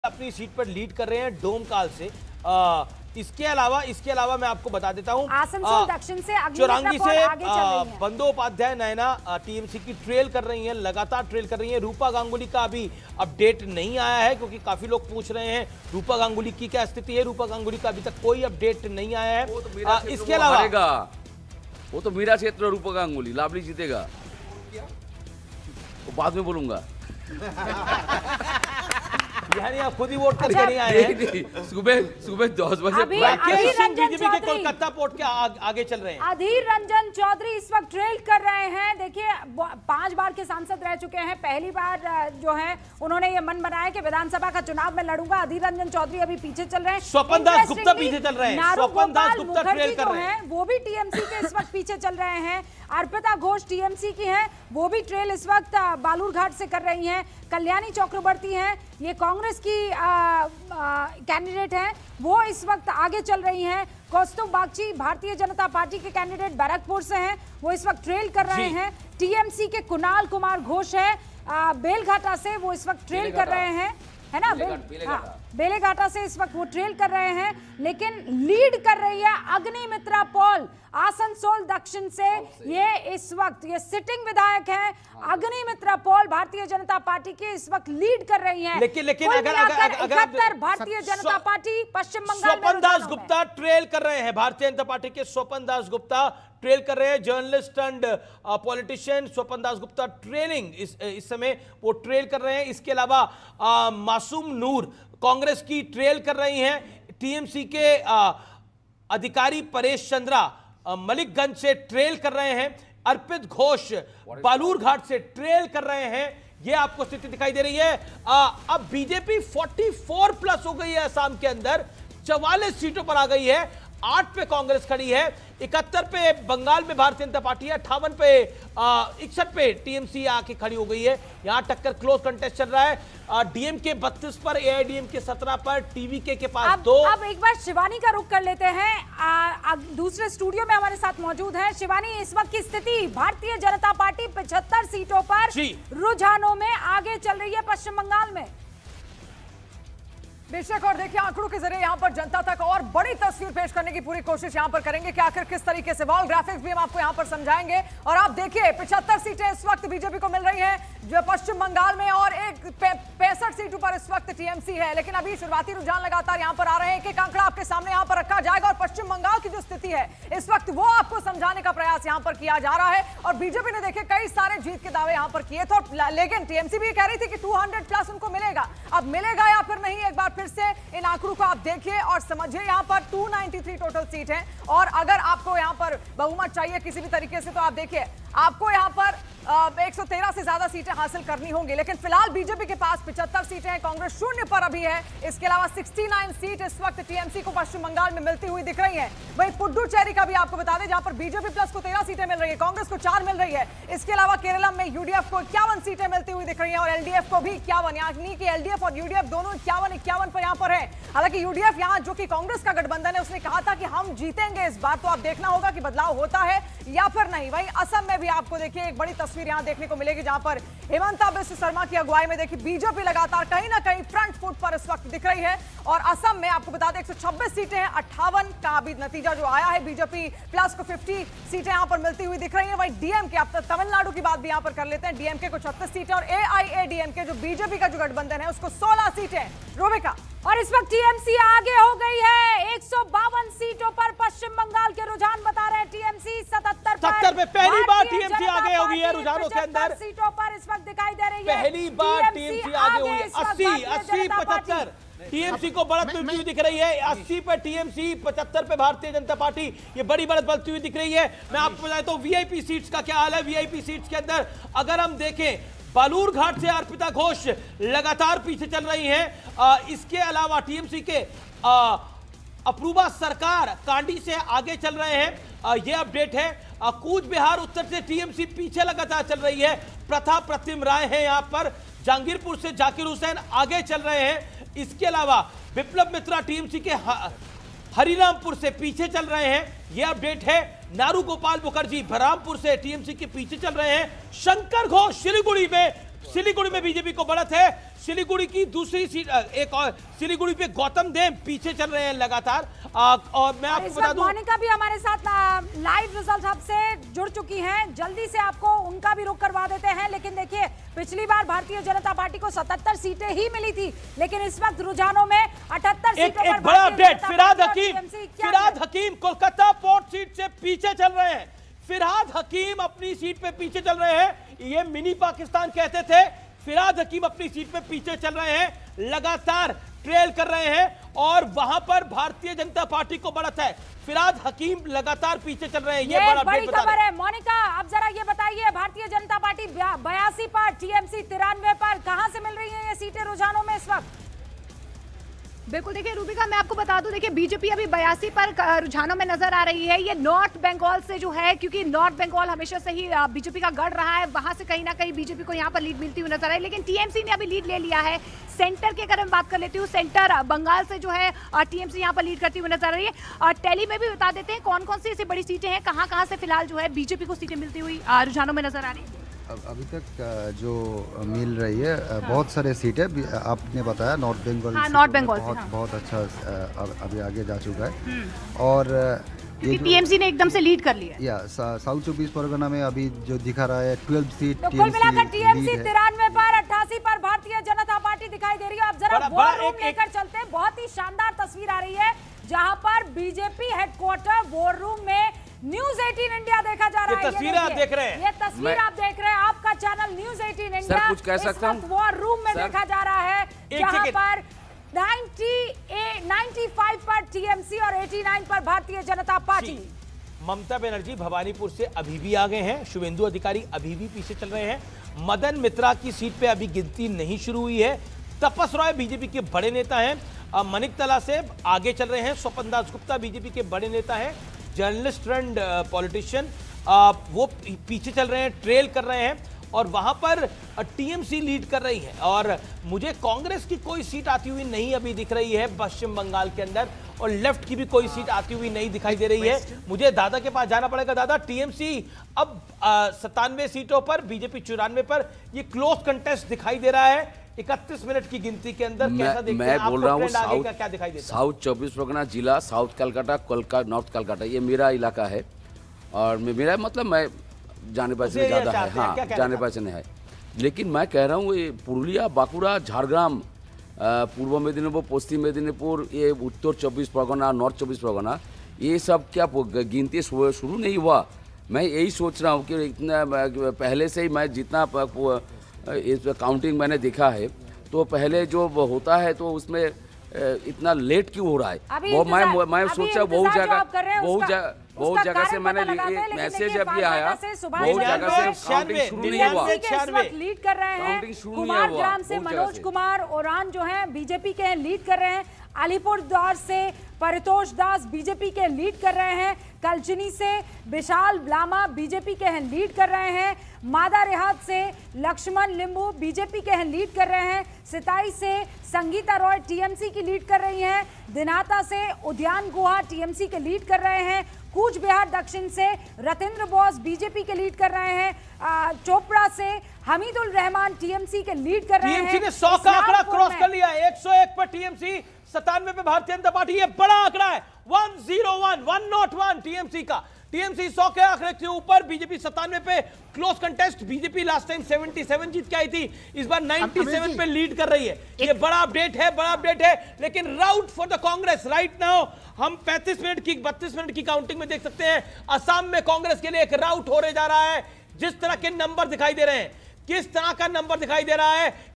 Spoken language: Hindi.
अपनी सीट पर लीड कर रहे हैं डोमकाल से। इसके अलावा मैं आपको बता देता हूं आसनसोल दक्षिण से चौरंगी से बंदोपाध्याय नयना टीएमसी की ट्रेल कर रही हैं, लगातार ट्रेल कर रही हैं। रूपा गांगुली का अभी अपडेट नहीं आया है क्योंकि काफी लोग पूछ रहे हैं रूपा गांगुली की क्या स्थिति है। रूपा गांगुली का अभी तक कोई अपडेट नहीं आया है। इसके अलावा वो तो मेरा क्षेत्र रूपा गांगुली लाभली जीतेगा, वो बाद में बोलूंगा। यानी आप खुद ही वोट करके नहीं आए हैं। सुबह 10 बजे बीजेपी के कोलकाता पोर्ट के आगे चल रहे हैं। अधीर रंजन चौधरी इस वक्त ट्रेल कर रहे हैं। देखिए 5 बार के सांसद रह चुके हैं। पहली बार जो है उन्होंने ये मन बनाया कि विधानसभा का चुनाव में लड़ूंगा। अधीर रंजन चौधरी अभी पीछे चल रहे हैं। स्वपन दास गुप्ता पीछे चल रहे हैं। स्वपन दास गुप्ता ट्रेल कर रहे हैं, वो भी टीएमसी के इस वक्त पीछे चल रहे हैं। अर्पिता घोष टीएमसी की हैं, वो भी ट्रेल इस वक्त बालूरघाट से कर रही हैं। कल्याणी चक्रवर्ती हैं, ये कांग्रेस की कैंडिडेट हैं, वो इस वक्त आगे चल रही हैं। कौस्तुभ बागची भारतीय जनता पार्टी के कैंडिडेट बैरकपुर से हैं, वो इस वक्त ट्रेल कर रहे हैं। टीएमसी के कुणाल कुमार घोष है बेलघाटा से, वो इस वक्त ट्रेल कर रहे हैं, है ना। बेलेघाटा से इस वक्त वो ट्रेल कर रहे हैं, लेकिन लीड कर रही है अग्निमित्रा पॉल आसनसोल दक्षिण से। ये इस वक्त ये सिटिंग विधायक हैं अग्निमित्रा पॉल भारतीय जनता पार्टी के इस वक्त लीड कर रही हैं। लेकिन अगर भारतीय जनता पार्टी पश्चिम बंगाल स्वपन दास गुप्ता ट्रेल कर रहे हैं। भारतीय जनता पार्टी के स्वपन दास गुप्ता ट्रेल कर रहे हैं। Journalist and politician Swapan Das Gupta trailing इस समय वो ट्रेल कर रहे हैं। इसके अलावा मासूम नूर कांग्रेस की ट्रेल कर रही हैं। टीएमसी के अधिकारी परेश चंद्रा मलिकगंज से ट्रेल कर रहे हैं। अर्पित घोष बालूरघाट से ट्रेल कर रहे हैं। यह आपको स्थिति दिखाई दे रही है। अब बीजेपी 44 प्लस हो गई है। असम के अंदर 44 सीटों पर आ गई है। 8 पे कांग्रेस खड़ी है, 71 पे बंगाल में भारतीय जनता पार्टी है, 58 पे 61 पे टीएमसी आके खड़ी हो गई है। यहां टक्कर क्लोज कंटेस्ट चल रहा है। डीएमके 32 पर, एआईडीएमके 17 पर, टीवीके के पास 2। अब एक बार शिवानी का रुख कर लेते हैं। दूसरे स्टूडियो में हमारे साथ मौजूद है शिवानी। इस वक्त की स्थिति भारतीय जनता पार्टी 75 सीटों पर रुझानों में आगे चल रही है पश्चिम बंगाल में। बेशक, और देखिए आंकड़ों के जरिए यहाँ पर जनता तक और बड़ी तस्वीर पेश करने की पूरी कोशिश यहाँ पर करेंगे कि आखिर किस तरीके से वॉल ग्राफिक्स भी हम आपको यहाँ पर समझाएंगे। और आप देखिए 75 सीटें इस वक्त बीजेपी को मिल रही हैं जो पश्चिम बंगाल में, और 65 सीटों पर इस वक्त टीएमसी है। लेकिन अभी शुरुआती रुझान लगातार यहाँ पर आ रहे हैं। एक आंकड़ा आपके सामने यहाँ पर रखा जाएगा और पश्चिम बंगाल की जो स्थिति है इस वक्त वो आपको समझाने का प्रयास यहाँ पर किया जा रहा है। और बीजेपी ने देखिए कई सारे जीत के दावे यहाँ पर किए थे, लेकिन टीएमसी भी कह रही थी कि 200 प्लस उनको मिलेगा। अब मिलेगा या फिर नहीं, एक बार फिर से इन आंकड़ों को आप देखिए और समझिए। यहाँ पर 293 टोटल सीट है, और अगर आपको यहाँ पर बहुमत चाहिए किसी भी तरीके से तो आप देखिए आपको यहाँ पर 113 से ज्यादा सीटें हासिल करनी होंगी। लेकिन फिलहाल बीजेपी के पास 75 सीटें हैं, कांग्रेस 0 पर अभी है। इसके अलावा 69 सीट इस वक्त टीएमसी को पश्चिम बंगाल में मिलती हुई दिख रही हैं। वहीं पुडुचेरी का भी आपको बता दें जहां पर बीजेपी प्लस को 13 सीटें मिल रही है, कांग्रेस को 4 मिल रही है। इसके अलावा केरला में यूडीएफ को 51 सीटें मिलती हुई दिख रही है और एलडीएफ को भी 51, यानी कि एलडीएफ और यूडीएफ दोनों 51 पर यहाँ पर है। हालांकि यूडीएफ यहाँ जो कि कांग्रेस का गठबंधन है, उसने कहा था कि हम जीतेंगे इस बार, तो अब देखना होगा कि बदलाव होता है या फिर नहीं। वहीं असम में भी आपको देखिए एक बड़ी तस्वीर यहाँ देखने को मिलेगी जहां पर हेमंता बिस्व शर्मा की अगुवाई में देखिए बीजेपी लगातार कहीं ना कहीं फ्रंट फुट पर इस वक्त दिख रही है। और असम में आपको बता दें 126 सीटें हैं, 58 का अभी नतीजा जो आया है, बीजेपी प्लस को 50 सीटें यहां पर मिलती हुई दिख रही है। वहीं डीएमके, अब तक तमिलनाडु की बात भी यहां पर कर लेते हैं, डीएमके को 36 सीटें और एआईएडीएमके जो बीजेपी का जो गठबंधन है उसको 16 सीटें। रोबिका, और इस वक्त टीएमसी आगे हो गई है 152 सीटों पर। पश्चिम बंगाल के रुझान बता रहे हैं टीएमसी 77 पे पहली बार टीएमसी आगे हो गई है रुझानों के अंदर। सीटों पर इस वक्त दिखाई दे रही है, पहली बार टीएमसी आगे हुई है। 80 75 टीएमसी को बढ़त मिलती हुई दिख रही है। 80 पे टीएमसी, 75 पे भारतीय जनता पार्टी, ये बड़ी बढ़त बढ़ती हुई दिख रही है। मैं आपको बताता हूं वीआईपी सीट्स का क्या हाल है। वीआईपी सीट्स के अंदर अगर हम देखें, बालूरघाट से अर्पिता घोष लगातार पीछे चल रही हैं। इसके अलावा टीएमसी के अपूर्वा सरकार कांडी से आगे चल रहे हैं। यह अपडेट है। कूच बिहार उत्तर से टीएमसी पीछे लगातार चल रही है। प्रथा प्रतिम राय है यहां पर। जहांगीरपुर से जाकिर हुसैन आगे चल रहे हैं। इसके अलावा विप्लव मित्रा टीएमसी के हरिरामपुर से पीछे चल रहे हैं। यह अपडेट है। नारू गोपाल मुखर्जी बहरामपुर से टीएमसी के पीछे चल रहे हैं। शंकर घोष सिलीगुड़ी में सिलीगुड़ी में बीजेपी को बढ़त है। सिलीगुड़ी की दूसरी सीट एक और सिलीगुड़ी पे गौतम देव पीछे चल रहे हैं लगातार। और मैं आपको बता दूं, मोनिका भी हमारे साथ लाइव रिजल्ट हब से जुड़ चुकी हैं। जल्दी से आपको उनका भी रुख करवा देते हैं। लेकिन देखिए, पिछली बार भारतीय जनता पार्टी को 77 सीटें ही मिली थी, लेकिन इस वक्त रुझानों में 78 सीटों पर एक बड़ा अपडेट, फिरहाद फिराद हकीम कोलकाता पोर्ट सीट से पीछे चल रहे हैं। फिरहाद हकीम अपनी सीट पे पीछे चल रहे हैं। ये मिनी पाकिस्तान कहते थे। फिरहाद हकीम अपनी सीट पे पीछे चल रहे हैं, लगातार ट्रेल कर रहे हैं और वहां पर भारतीय जनता पार्टी को बढ़त है। फिरहाद हकीम लगातार पीछे चल रहे हैं। ये बड़ा बड़ी अपडेट बता खबर रहे हैं। है। मोनिका, अब जरा ये बताइए, भारतीय जनता पार्टी 82 पर, टीएमसी 93 पर, कहां से मिल रही है ये सीटें रुझानों में इस वक्त? बिल्कुल, देखिए रूबिका, मैं आपको बता दूं, देखिए बीजेपी अभी 82 पर रुझानों में नजर आ रही है। ये नॉर्थ बंगाल से जो है, क्योंकि नॉर्थ बंगाल हमेशा से ही बीजेपी का गढ़ रहा है, वहां से कहीं ना कहीं बीजेपी को यहाँ पर लीड मिलती हुई नजर आ रही है। लेकिन टीएमसी ने अभी लीड ले लिया है। सेंटर की अगर मैं बात कर लेती हूँ, सेंटर बंगाल से जो है टीएमसी यहाँ पर लीड करती हुई नजर आ रही है। और टेली में भी बता देते हैं कौन कौन सी ऐसी बड़ी सीटें हैं, कहाँ से फिलहाल जो है बीजेपी को सीटें मिलती हुई रुझानों में नजर आ रही है। अभी तक जो मिल रही है बहुत सारे सीटें आपने बताया नॉर्थ बंगाल। हाँ, नॉर्थ बंगाल से, हाँ। बहुत अच्छा अभी आगे जा चुका है। और ये टीएमसी ने एकदम से लीड कर लिया है। या साउथ 24 परगना में अभी जो दिखा रहा है 12 सीट तो कुल मिलाकर टीएमसी 93 पर, 88 पर भारतीय जनता पार्टी दिखाई दे रही है। अब जरा वॉर रूम लेकर चलते हैं। बहुत ही शानदार तस्वीर आ रही है, जहां पर बीजेपी हेडक्वार्टर वॉर रूम में न्यूज 18 इंडिया देखा जा रहा है। ये तस्वीरें आप देख रहे हैं। ये तस्वीर आप देख रहे हैं, आपका चैनल न्यूज 18 इंडिया कुछ कह सकता हूं? वॉर रूम में देखा जा रहा है, जहां सेकंड। पर 95 पर टीएमसी और 89 पर भारतीय जनता पार्टी। ममता बनर्जी भवानीपुर से अभी भी आगे हैं। शुभेंदु अधिकारी अभी भी पीछे चल रहे हैं। मदन मित्रा की सीट पे अभी गिनती नहीं शुरू हुई है। तपस रॉय बीजेपी के बड़े नेता हैं। मनिकतला से आगे चल रहे हैं। स्वपन दास गुप्ता बीजेपी के बड़े नेता हैं, जर्नलिस्ट एंड पॉलिटिशियन। वो पीछे चल रहे हैं, ट्रेल कर रहे हैं और वहां पर टीएमसी लीड कर रही है। और मुझे कांग्रेस की कोई सीट आती हुई नहीं अभी दिख रही है पश्चिम बंगाल के अंदर, और लेफ्ट की भी कोई सीट आती हुई नहीं दिखाई दे रही है। मुझे दादा के पास जाना पड़ेगा। दादा, टीएमसी अब 97 सीटों पर, बीजेपी 94 पर, ये क्लोज कंटेस्ट दिखाई दे रहा है। 31 मिनट की गिनती के अंदर कैसा देखते हैं? मैं बोल रहा हूँ क्या दिखाई देता है? साउथ 24 परगना जिला, साउथ कलकत्ता, नॉर्थ कलकत्ता, ये मेरा इलाका है। और मेरा मतलब मैं जाने पहचाने ज़्यादा है, हाँ, जाने पहचाने है। लेकिन मैं कह रहा हूँ, ये पुरुलिया, बांकुड़ा, झारग्राम, पूर्व मेदिनीपुर, पश्चिम मेदिनीपुर, ये उत्तर 24 परगना, नॉर्थ 24 परगना, ये सब क्या गिनती शुरू नहीं हुआ। मैं यही सोच रहा हूँ कि इतना पहले से ही मैं जितना इस काउंटिंग मैंने देखा है, तो पहले जो होता है तो उसमें इतना लेट क्यों हो रहा है? वो मैं सोचा बहुत जगह से मैंने मैसेज अभी आया, बहुत जगह से काउंटिंग शुरू नहीं हुआ। लीड कर रहे हैं कुमार ग्राम से मनोज कुमार ओरान जो है बीजेपी के हैं, लीड कर रहे हैं। अलीपुरद्वार से परितोष दास बीजेपी के लीड कर रहे हैं। कलचनी से विशाल ब्लामा बीजेपी के हैं, लीड कर रहे हैं। मादा रेहात से लक्ष्मण लिंबू बीजेपी के हैं, लीड कर रहे हैं। सिताई से संगीता रॉय टीएमसी की लीड कर रही हैं। दिनाता से उद्यान गुहा टीएमसी के लीड कर रहे हैं। कूच बिहार दक्षिण से रतेंद्र बोस बीजेपी के लीड कर रहे हैं। चोपड़ा से हमीदुल रहमान टीएमसी के लीड कर रहे हैं। टीएमसी ने 100 का आंकड़ा क्रॉस कर लिया। 101 पर टीएमसी, 97 पे भारतीय जनता पार्टी। ये बड़ा आंकड़ा है, 101 टीएमसी का। टीएमसी 100 के आंकड़े के ऊपर, बीजेपी 97 पे। Close contest, BJP last time 77 जीत के आई थी, इस बार 97 पे लीड कर रही है। ये बड़ा अपडेट है, लेकिन rout for the Congress right now. हम 32 मिनट की काउंटिंग में देख सकते हैं, असम में कांग्रेस के लिए एक राउट होने जा रहा है। जिस तरह के नंबर दिखाई दे रहे हैं, किस तरह का नंबर दिखाई दे रहा है